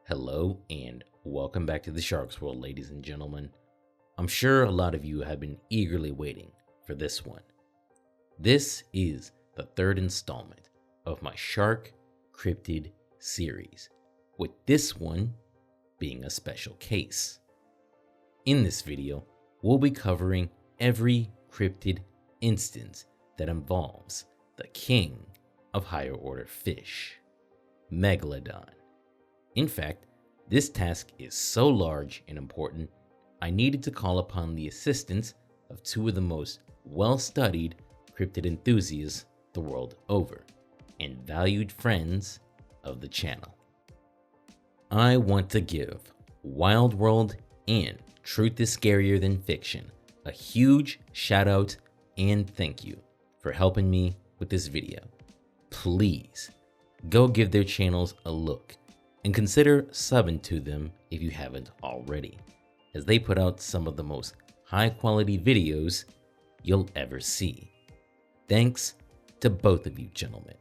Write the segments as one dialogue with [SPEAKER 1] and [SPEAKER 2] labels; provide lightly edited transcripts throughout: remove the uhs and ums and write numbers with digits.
[SPEAKER 1] Hello and welcome back to the Sharks World, ladies and gentlemen. I'm sure a lot of you have been eagerly waiting for this one. This is the third installment of my Shark Cryptid series, with this one being a special case. In this video, we'll be covering every cryptid instance that involves the king of higher order fish, Megalodon. In fact, this task is so large and important, I needed to call upon the assistance of two of the most well-studied cryptid enthusiasts the world over, and valued friends of the channel. I want to give Wild World and Truth is Scarier Than Fiction a huge shout out and thank you for helping me with this video. Please go give their channels a look and consider subbing to them if you haven't already, as they put out some of the most high quality videos you'll ever see. Thanks to both of you gentlemen.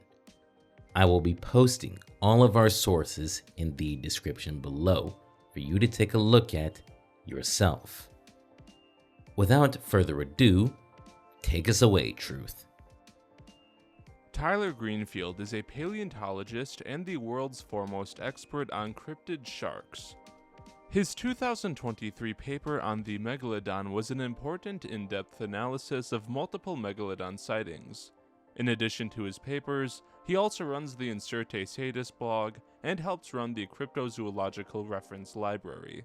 [SPEAKER 1] I will be posting all of our sources in the description below for you to take a look at yourself. Without further ado, take us away, Truth.
[SPEAKER 2] Tyler Greenfield is a paleontologist and the world's foremost expert on cryptid sharks. His 2023 paper on the Megalodon was an important in-depth analysis of multiple Megalodon sightings. In addition to his papers, he also runs the Inserte Sadis blog and helps run the Cryptozoological Reference Library.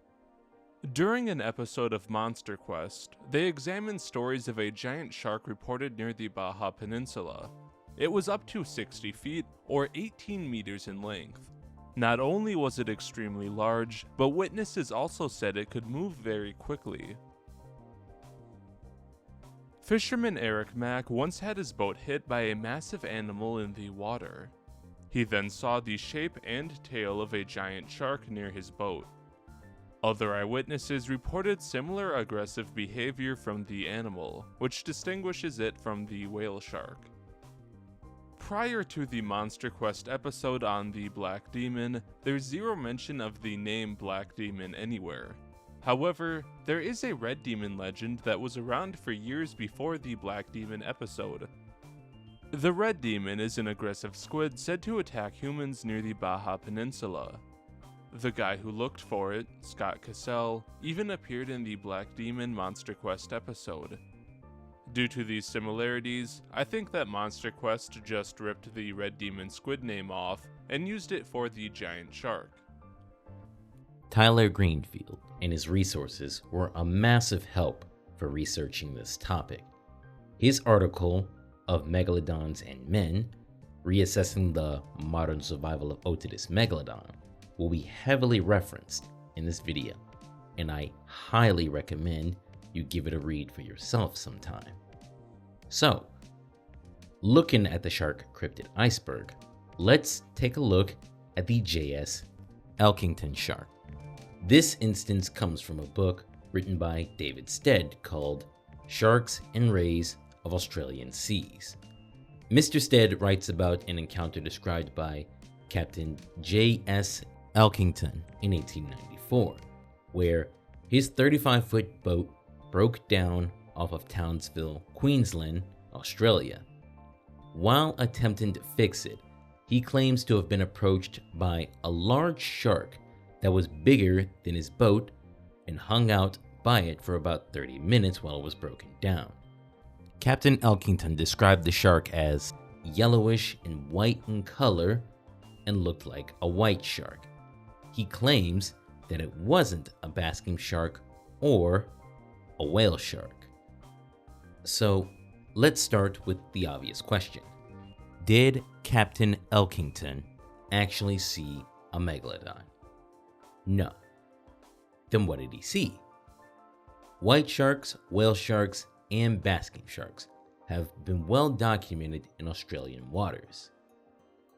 [SPEAKER 2] During an episode of Monster Quest, they examined stories of a giant shark reported near the Baja Peninsula. It was up to 60 feet, or 18 meters in length. Not only was it extremely large, but witnesses also said it could move very quickly. Fisherman Eric Mack once had his boat hit by a massive animal in the water. He then saw the shape and tail of a giant shark near his boat. Other eyewitnesses reported similar aggressive behavior from the animal, which distinguishes it from the whale shark. Prior to the Monster Quest episode on the Black Demon, there's zero mention of the name Black Demon anywhere. However, there is a Red Demon legend that was around for years before the Black Demon episode. The Red Demon is an aggressive squid said to attack humans near the Baja Peninsula. The guy who looked for it, Scott Cassell, even appeared in the Black Demon Monster Quest episode. Due to these similarities, I think that Monster Quest just ripped the Red Demon squid name off and used it for the giant shark.
[SPEAKER 1] Tyler Greenfield and his resources were a massive help for researching this topic. His article of Megalodons and Men, reassessing the modern survival of Otodus megalodon, will be heavily referenced in this video, and I highly recommend you give it a read for yourself sometime. So, looking at the shark cryptid iceberg, let's take a look at the JS Elkington shark. This instance comes from a book written by David Stead called Sharks and Rays of Australian Seas. Mr. Stead writes about an encounter described by Captain JS Elkington in 1894, where his 35-foot boat broke down off of Townsville, Queensland, Australia. While attempting to fix it, he claims to have been approached by a large shark that was bigger than his boat and hung out by it for about 30 minutes while it was broken down. Captain Elkington described the shark as yellowish and white in color and looked like a white shark. He claims that it wasn't a basking shark or a whale shark. So let's start with the obvious question. Did Captain Elkington actually see a megalodon? No. Then what did he see? White sharks, whale sharks, and basking sharks have been well documented in Australian waters.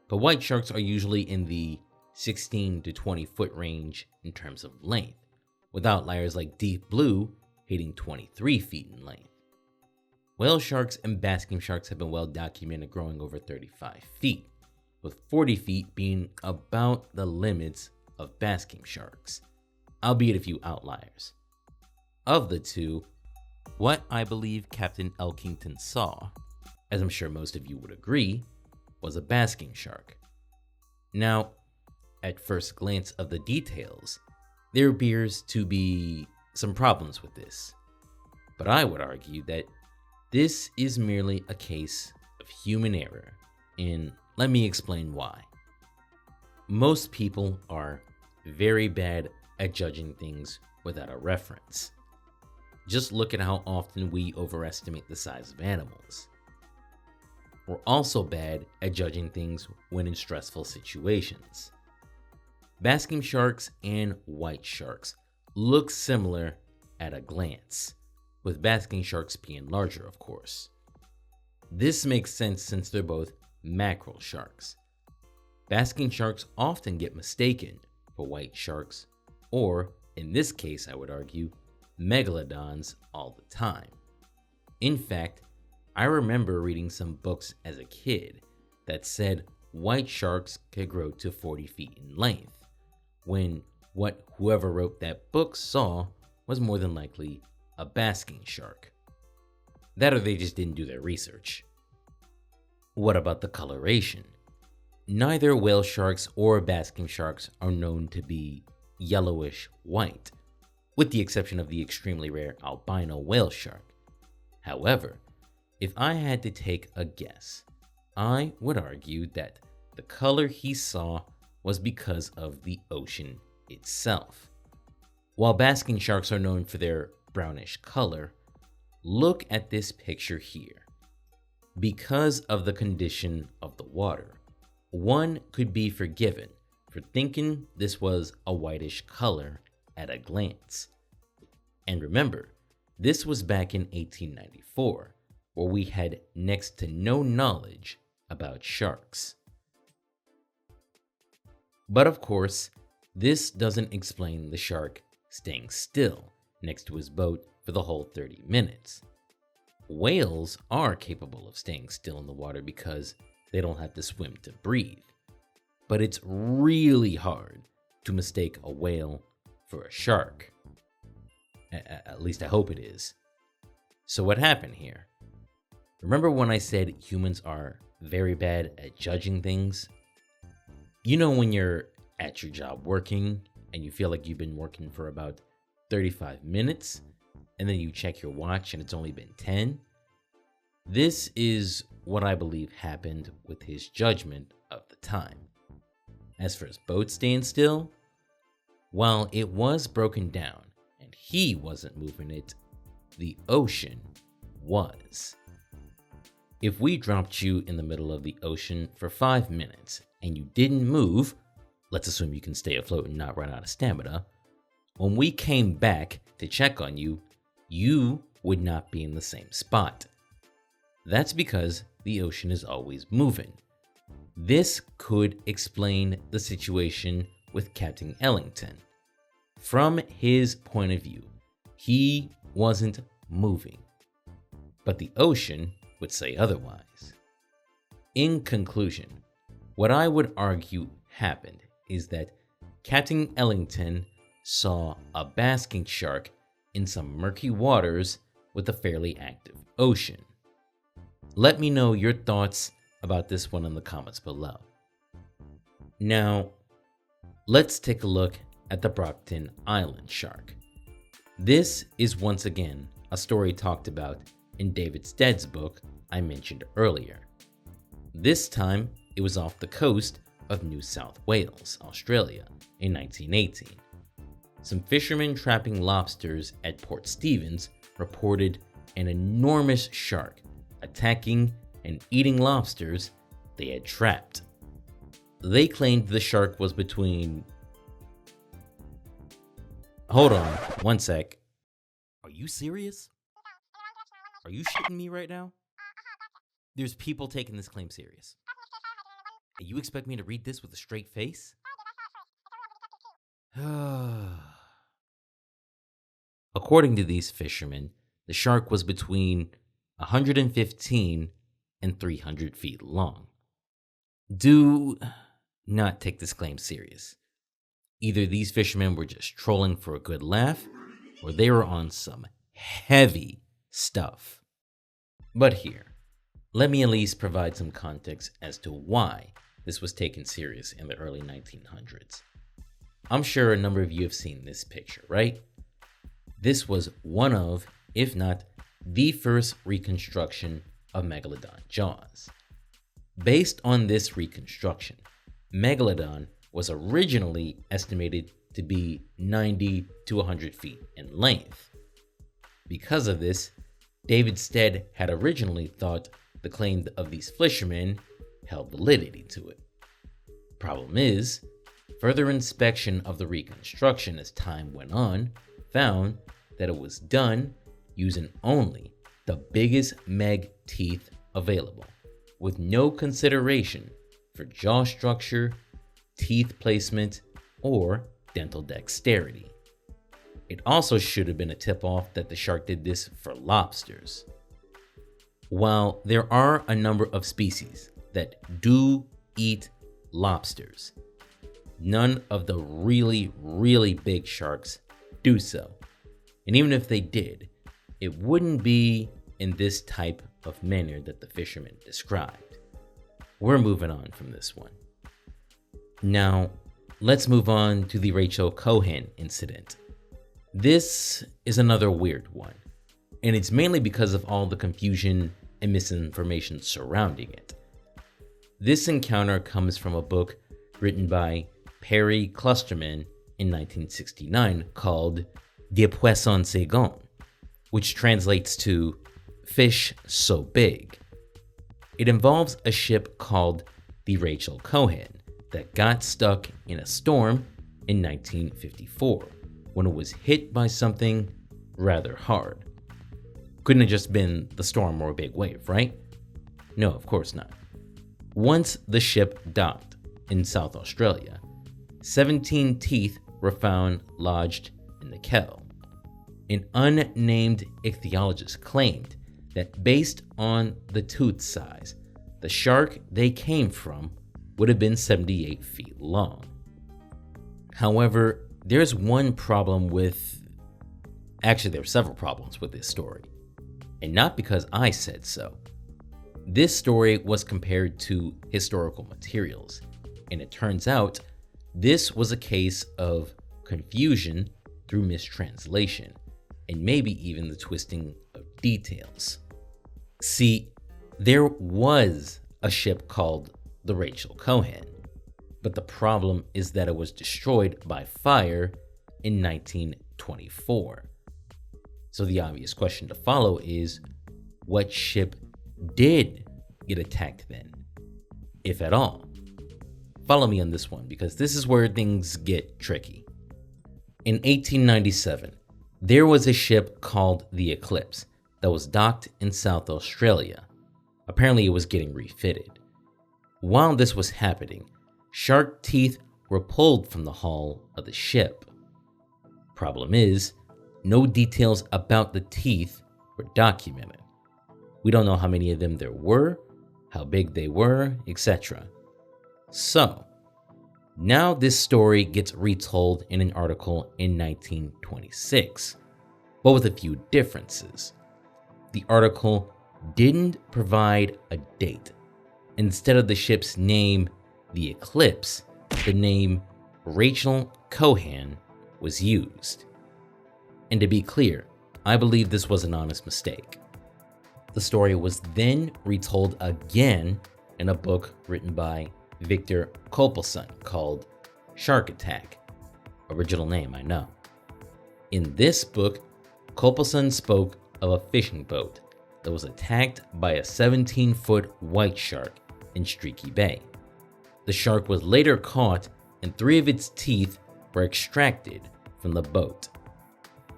[SPEAKER 1] But white sharks are usually in the 16 to 20 foot range in terms of length, with outliers like deep blue hitting 23 feet in length. Whale sharks and basking sharks have been well documented growing over 35 feet, with 40 feet being about the limits of basking sharks, albeit a few outliers. Of the two, what I believe Captain Elkington saw, as I'm sure most of you would agree, was a basking shark. Now, at first glance of the details, there appears to be some problems with this, but I would argue that this is merely a case of human error, and let me explain why. Most people are very bad at judging things without a reference. Just look at how often we overestimate the size of animals. We're also bad at judging things when in stressful situations. Basking sharks and white sharks look similar at a glance, with basking sharks being larger, of course. This makes sense since they're both mackerel sharks. Basking sharks often get mistaken for white sharks, or, in this case I would argue, megalodons all the time. In fact, I remember reading some books as a kid that said white sharks could grow to 40 feet in length, when what whoever wrote that book saw was more than likely a basking shark. That or they just didn't do their research. What about the coloration? Neither whale sharks or basking sharks are known to be yellowish white, with the exception of the extremely rare albino whale shark. However, if I had to take a guess, I would argue that the color he saw was because of the ocean itself. While basking sharks are known for their brownish color, look at this picture here. Because of the condition of the water, one could be forgiven for thinking this was a whitish color at a glance. And remember, this was back in 1894, where we had next to no knowledge about sharks. But of course, this doesn't explain the shark staying still next to his boat for the whole 30 minutes. Whales are capable of staying still in the water because they don't have to swim to breathe. But it's really hard to mistake a whale for a shark. At least I hope it is. So what happened here? Remember when I said humans are very bad at judging things? You know when you're at your job working and you feel like you've been working for about 35 minutes and then you check your watch and it's only been 10? This is what I believe happened with his judgment of the time. As for his boat staying still, while it was broken down and he wasn't moving it, the ocean was. If we dropped you in the middle of the ocean for 5 minutes and you didn't move, let's assume you can stay afloat and not run out of stamina, when we came back to check on you, you would not be in the same spot. That's because the ocean is always moving. This could explain the situation with Captain Ellington. From his point of view, he wasn't moving, but the ocean would say otherwise. In conclusion, what I would argue happened is that Captain Ellington saw a basking shark in some murky waters with a fairly active ocean. Let me know your thoughts about this one in the comments below. Now, let's take a look at the Brockton Island shark. This is once again a story talked about in David Stead's book I mentioned earlier. This time, it was off the coast of New South Wales, Australia, in 1918. Some fishermen trapping lobsters at Port Stephens reported an enormous shark attacking and eating lobsters they had trapped. They claimed the shark was between... Hold on, one sec. Are you serious? Are you shitting me right now? There's people taking this claim serious. And you expect me to read this with a straight face? According to these fishermen, the shark was between 115 and 300 feet long. Do not take this claim serious. Either these fishermen were just trolling for a good laugh, or they were on some heavy stuff. But here, let me at least provide some context as to why this was taken serious in the early 1900s. I'm sure a number of you have seen this picture, right? This was one of, if not the first reconstruction of Megalodon jaws. Based on this reconstruction, Megalodon was originally estimated to be 90 to 100 feet in length. Because of this, David Stead had originally thought the claim of these fishermen held validity to it. Problem is, further inspection of the reconstruction as time went on found that it was done using only the biggest Meg teeth available, with no consideration for jaw structure, teeth placement, or dental dexterity. It also should have been a tip-off that the shark did this for lobsters. While there are a number of species that do eat lobsters, none of the really big sharks do so. And even if they did, it wouldn't be in this type of manner that the fishermen described. We're moving on from this one. Now, let's move on to the Rachel Cohen incident. This is another weird one, and it's mainly because of all the confusion and misinformation surrounding it. This encounter comes from a book written by Perry Clusterman in 1969 called Des Poissons si grands, which translates to Fish So Big. It involves a ship called the Rachel Cohen that got stuck in a storm in 1954 when it was hit by something rather hard. Couldn't have just been the storm or a big wave, right? No, of course not. Once the ship docked in South Australia, 17 teeth were found lodged in the keel. An unnamed ichthyologist claimed that based on the tooth size, the shark they came from would have been 78 feet long. However, there's one problem with... Actually, there are several problems with this story. And not because I said so. This story was compared to historical materials, and it turns out this was a case of confusion through mistranslation, and maybe even the twisting of details. See, there was a ship called the Rachel Cohen, but the problem is that it was destroyed by fire in 1924. So the obvious question to follow is, what ship did get attacked then, if at all? Follow me on this one, because this is where things get tricky. In 1897, there was a ship called the Eclipse that was docked in South Australia. Apparently it was getting refitted. While this was happening, shark teeth were pulled from the hull of the ship. Problem is, no details about the teeth were documented. We don't know how many of them there were, how big they were, etc. So, now this story gets retold in an article in 1926, but with a few differences. The article didn't provide a date. Instead of the ship's name, the Eclipse, the name Rachel Cohen was used. And to be clear, I believe this was an honest mistake. The story was then retold again in a book written by Victor Kopelson called Shark Attack. Original name, I know. In this book, Kopelson spoke of a fishing boat that was attacked by a 17-foot white shark in Streaky Bay. The shark was later caught and 3 of its teeth were extracted from the boat.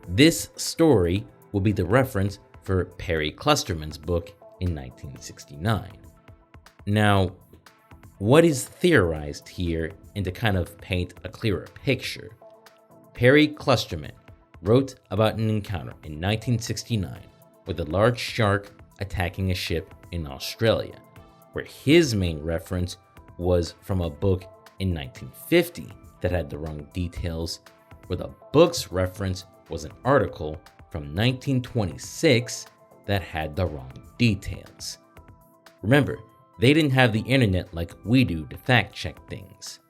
[SPEAKER 1] This story will be the reference for Perry Clusterman's book in 1969. Now, what is theorized here, and to kind of paint a clearer picture, Perry Clusterman wrote about an encounter in 1969 with a large shark attacking a ship in Australia, where his main reference was from a book in 1950 that had the wrong details, where the book's reference was an article from 1926 that had the wrong details. Remember, they didn't have the internet like we do to fact check things.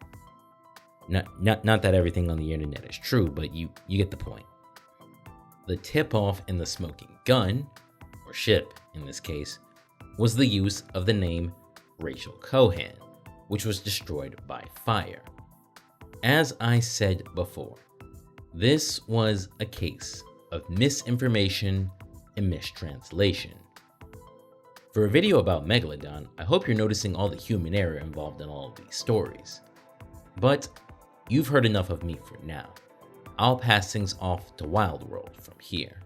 [SPEAKER 1] Not that everything on the internet is true, but you get the point. The tip-off in the smoking gun, or ship in this case, was the use of the name Rachel Cohen, which was destroyed by fire. As I said before, this was a case of misinformation and mistranslation. For a video about Megalodon, I hope you're noticing all the human error involved in all of these stories. But you've heard enough of me for now. I'll pass things off to Wild World from here.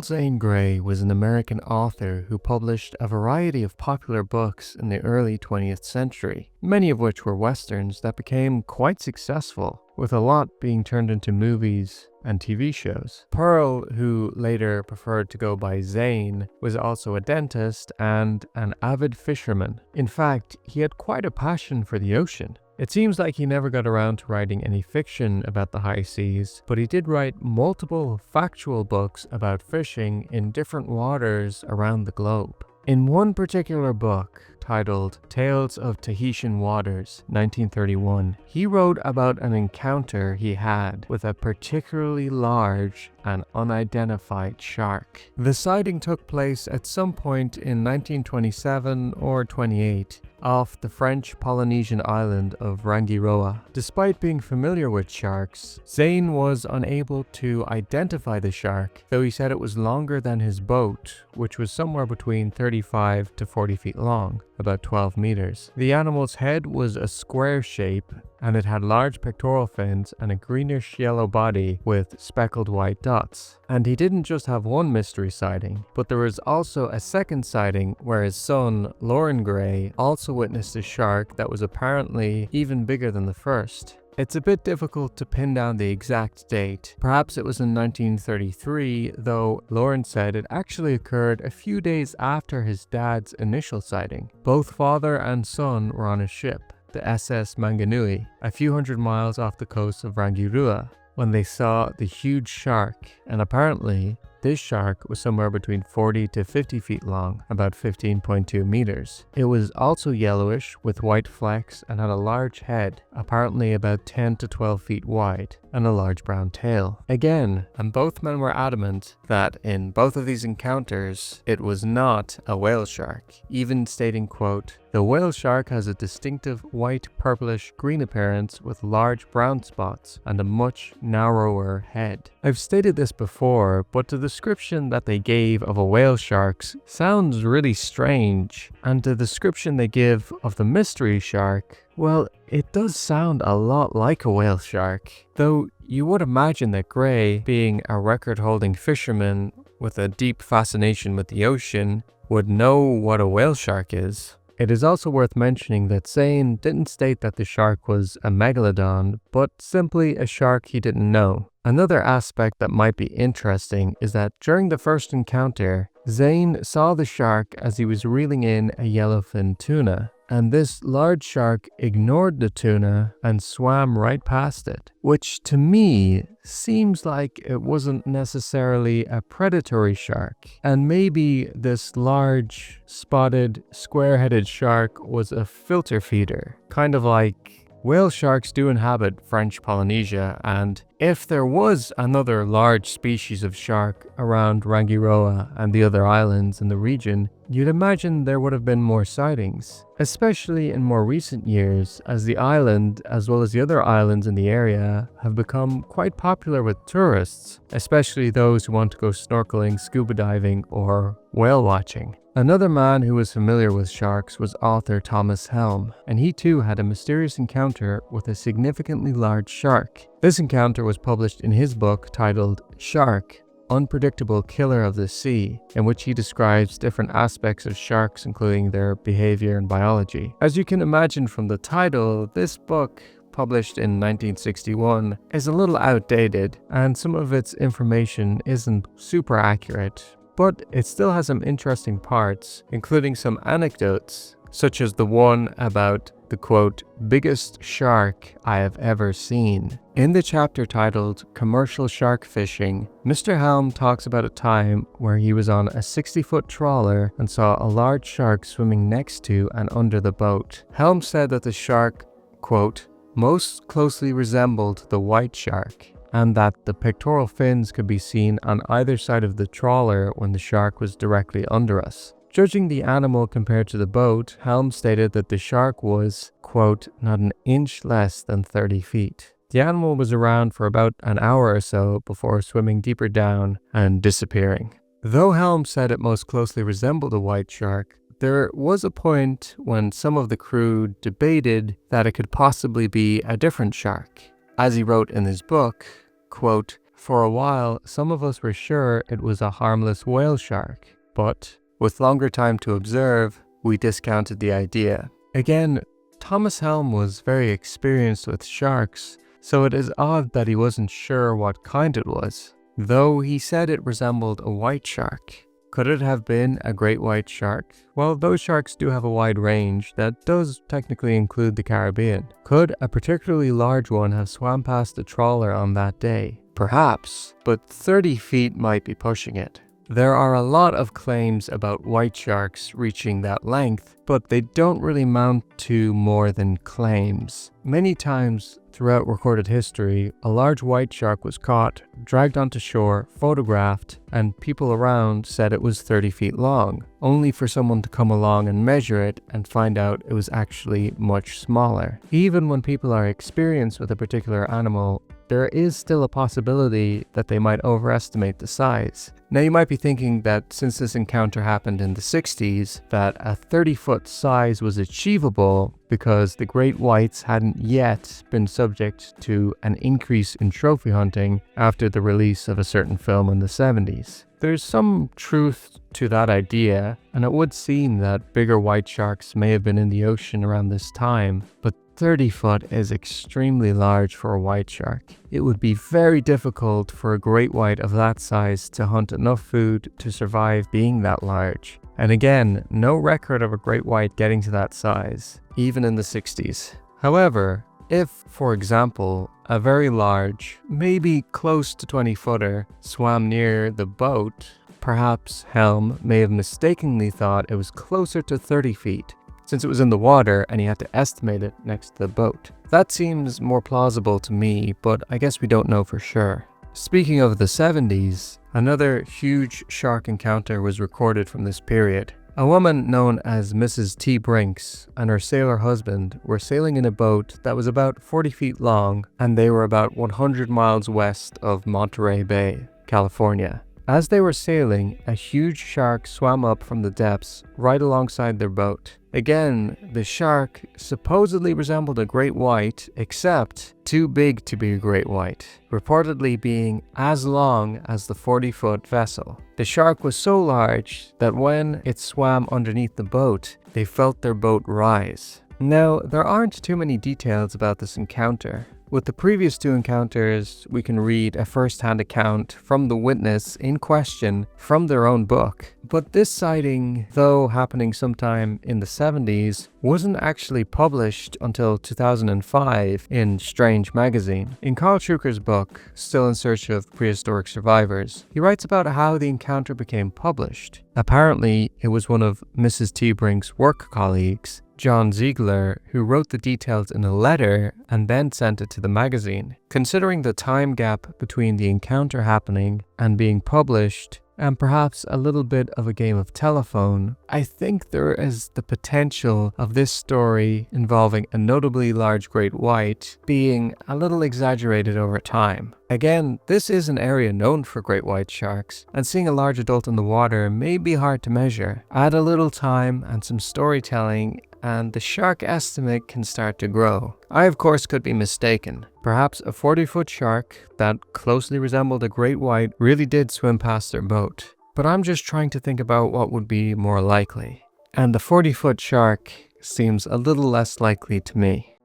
[SPEAKER 3] Zane Gray was an American author who published a variety of popular books in the early 20th century, many of which were westerns that became quite successful, with a lot being turned into movies and TV shows. Pearl, who later preferred to go by Zane, was also a dentist and an avid fisherman. In fact, he had quite a passion for the ocean. It seems like he never got around to writing any fiction about the high seas, but he did write multiple factual books about fishing in different waters around the globe. In one particular book, titled Tales of Tahitian Waters, 1931, he wrote about an encounter he had with a particularly large and unidentified shark. The sighting took place at some point in 1927 or 28 off the French Polynesian island of Rangiroa. Despite being familiar with sharks, Zane was unable to identify the shark, though he said it was longer than his boat, which was somewhere between 35 to 40 feet long, about 12 meters. The animal's head was a square shape, and it had large pectoral fins and a greenish-yellow body with speckled white dots. And he didn't just have one mystery sighting, but there was also a second sighting where his son, Loren Gray, also witnessed a shark that was apparently even bigger than the first. It's a bit difficult to pin down the exact date. Perhaps it was in 1933, though Loren said it actually occurred a few days after his dad's initial sighting. Both father and son were on a ship, the SS Manganui, a few hundred miles off the coast of Rangiroa, when they saw the huge shark, and apparently this shark was somewhere between 40 to 50 feet long, about 15.2 meters. It was also yellowish with white flecks and had a large head, apparently about 10 to 12 feet wide, and a large brown tail. Again, and both men were adamant that in both of these encounters, it was not a whale shark, even stating, quote, "The whale shark has a distinctive white, purplish, green appearance with large brown spots and a much narrower head." I've stated this before, but the description that they gave of a whale shark sounds really strange, and the description they give of the mystery shark, well, it does sound a lot like a whale shark. Though you would imagine that Gray, being a record-holding fisherman with a deep fascination with the ocean, would know what a whale shark is. It is also worth mentioning that Zane didn't state that the shark was a megalodon, but simply a shark he didn't know. Another aspect that might be interesting is that during the first encounter, Zane saw the shark as he was reeling in a yellowfin tuna, and this large shark ignored the tuna and swam right past it, which to me seems like it wasn't necessarily a predatory shark, and maybe this large spotted square-headed shark was a filter feeder, kind of like whale sharks do inhabit French Polynesia, and if there was another large species of shark around Rangiroa and the other islands in the region, you'd imagine there would have been more sightings, especially in more recent years, as the island, as well as the other islands in the area, have become quite popular with tourists, especially those who want to go snorkeling, scuba diving, or whale watching. Another man who was familiar with sharks was author Thomas Helm, and he too had a mysterious encounter with a significantly large shark. This encounter was published in his book titled Shark, Unpredictable Killer of the Sea, in which he describes different aspects of sharks, including their behavior and biology. As you can imagine from the title, this book, published in 1961, is a little outdated, and some of its information isn't super accurate, but it still has some interesting parts, including some anecdotes, such as the one about the quote, biggest shark I have ever seen. In the chapter titled Commercial Shark Fishing, Mr. Helm talks about a time where he was on a 60-foot trawler and saw a large shark swimming next to and under the boat. Helm said that the shark, quote, most closely resembled the white shark, and that the pectoral fins could be seen on either side of the trawler when the shark was directly under us. Judging the animal compared to the boat, Helm stated that the shark was, quote, not an inch less than 30 feet. The animal was around for about an hour or so before swimming deeper down and disappearing. Though Helm said it most closely resembled a white shark, there was a point when some of the crew debated that it could possibly be a different shark. As he wrote in his book, quote, for a while, some of us were sure it was a harmless whale shark, but with longer time to observe, we discounted the idea. Again, Thomas Helm was very experienced with sharks, so it is odd that he wasn't sure what kind it was, though he said it resembled a white shark. Could it have been a great white shark? Well, those sharks do have a wide range that does technically include the Caribbean. Could a particularly large one have swam past the trawler on that day? Perhaps, but 30 feet might be pushing it. There are a lot of claims about white sharks reaching that length, but they don't really mount to more than claims. Many times throughout recorded history, a large white shark was caught, dragged onto shore, photographed, and people around said it was 30 feet long, only for someone to come along and measure it and find out it was actually much smaller. Even when people are experienced with a particular animal, there is still a possibility that they might overestimate the size. Now you might be thinking that since this encounter happened in the 60s, that a 30-foot size was achievable because the great whites hadn't yet been subject to an increase in trophy hunting after the release of a certain film in the 70s. There's some truth to that idea, and it would seem that bigger white sharks may have been in the ocean around this time, but 30 foot is extremely large for a white shark. It would be very difficult for a great white of that size to hunt enough food to survive being that large. And again, no record of a great white getting to that size, even in the 60s. However, if, for example, a very large, maybe close to 20-footer swam near the boat, perhaps Helm may have mistakenly thought it was closer to 30 feet, since it was in the water and he had to estimate it next to the boat. That seems more plausible to me, but I guess we don't know for sure. Speaking of the 70s, another huge shark encounter was recorded from this period. A woman known as Mrs. T. Brinks and her sailor husband were sailing in a boat that was about 40 feet long, and they were about 100 miles west of Monterey Bay, California. As they were sailing, a huge shark swam up from the depths right alongside their boat. Again, the shark supposedly resembled a great white, except too big to be a great white, reportedly being as long as the 40-foot vessel. The shark was so large that when it swam underneath the boat, they felt their boat rise. Now, there aren't too many details about this encounter. With the previous two encounters, we can read a first-hand account from the witness in question from their own book. But this sighting, though happening sometime in the 70s, wasn't actually published until 2005 in Strange magazine. In Karl Shucker's book, Still in Search of Prehistoric Survivors, he writes about how the encounter became published. Apparently, it was one of Mrs. T. Brinks' work colleagues, John Ziegler, who wrote the details in a letter and then sent it to the magazine. Considering the time gap between the encounter happening and being published, and perhaps a little bit of a game of telephone, I think there is the potential of this story involving a notably large great white being a little exaggerated over time. Again, this is an area known for great white sharks, and seeing a large adult in the water may be hard to measure. Add a little time and some storytelling, and the shark estimate can start to grow. I, of course, could be mistaken. Perhaps a 40-foot shark that closely resembled a great white really did swim past their boat. But I'm just trying to think about what would be more likely. And the 40-foot shark seems a little less likely to me.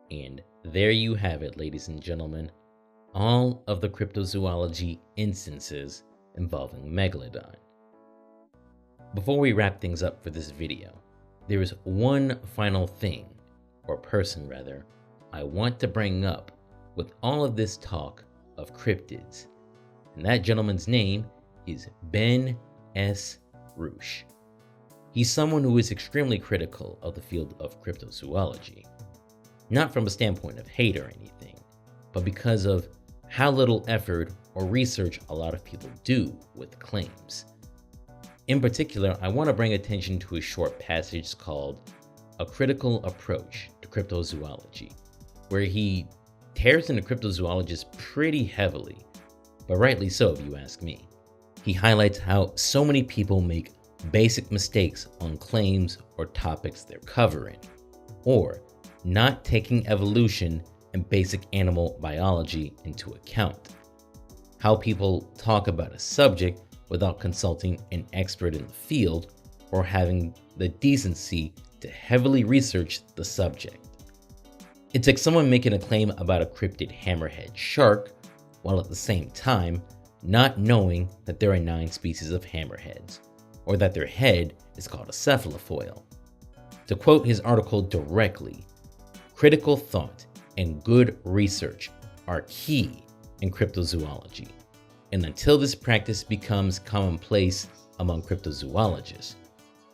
[SPEAKER 1] And there you have it, ladies and gentlemen. All of the cryptozoology instances involving Megalodon. Before we wrap things up for this video, there is one final thing, or person rather, I want to bring up with all of this talk of cryptids. And that gentleman's name is Ben S. Roesch. He's someone who is extremely critical of the field of cryptozoology. Not from a standpoint of hate or anything, but because of how little effort or research a lot of people do with claims. In particular, I want to bring attention to a short passage called A Critical Approach to Cryptozoology, where he tears into cryptozoologists pretty heavily, but rightly so if you ask me. He highlights how so many people make basic mistakes on claims or topics they're covering, or not taking evolution and basic animal biology into account. How people talk about a subject without consulting an expert in the field or having the decency to heavily research the subject. It's like someone making a claim about a cryptid hammerhead shark while at the same time not knowing that there are 9 species of hammerheads, or that their head is called a cephalofoil. To quote his article directly, critical thought and good research are key in cryptozoology. And until this practice becomes commonplace among cryptozoologists,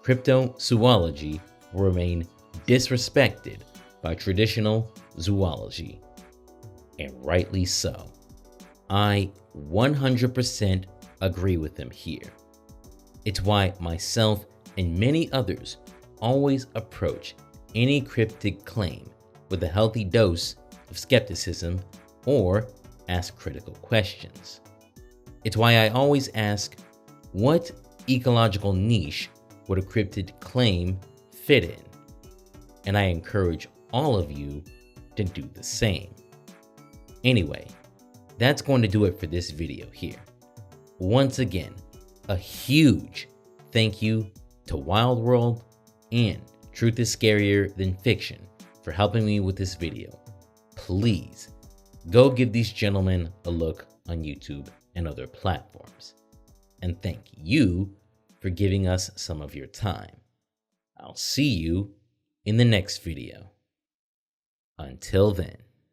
[SPEAKER 1] cryptozoology will remain disrespected by traditional zoology, and rightly so. I 100% agree with him here. It's why myself and many others always approach any cryptid claim with a healthy dose of skepticism or ask critical questions. It's why I always ask, what ecological niche would a cryptid claim fit in? And I encourage all of you to do the same. Anyway, that's going to do it for this video here. Once again, a huge thank you to Wild World and Truth is Scarier Than Fiction for helping me with this video. Please go give these gentlemen a look on YouTube and other platforms. And thank you for giving us some of your time. I'll see you in the next video. Until then.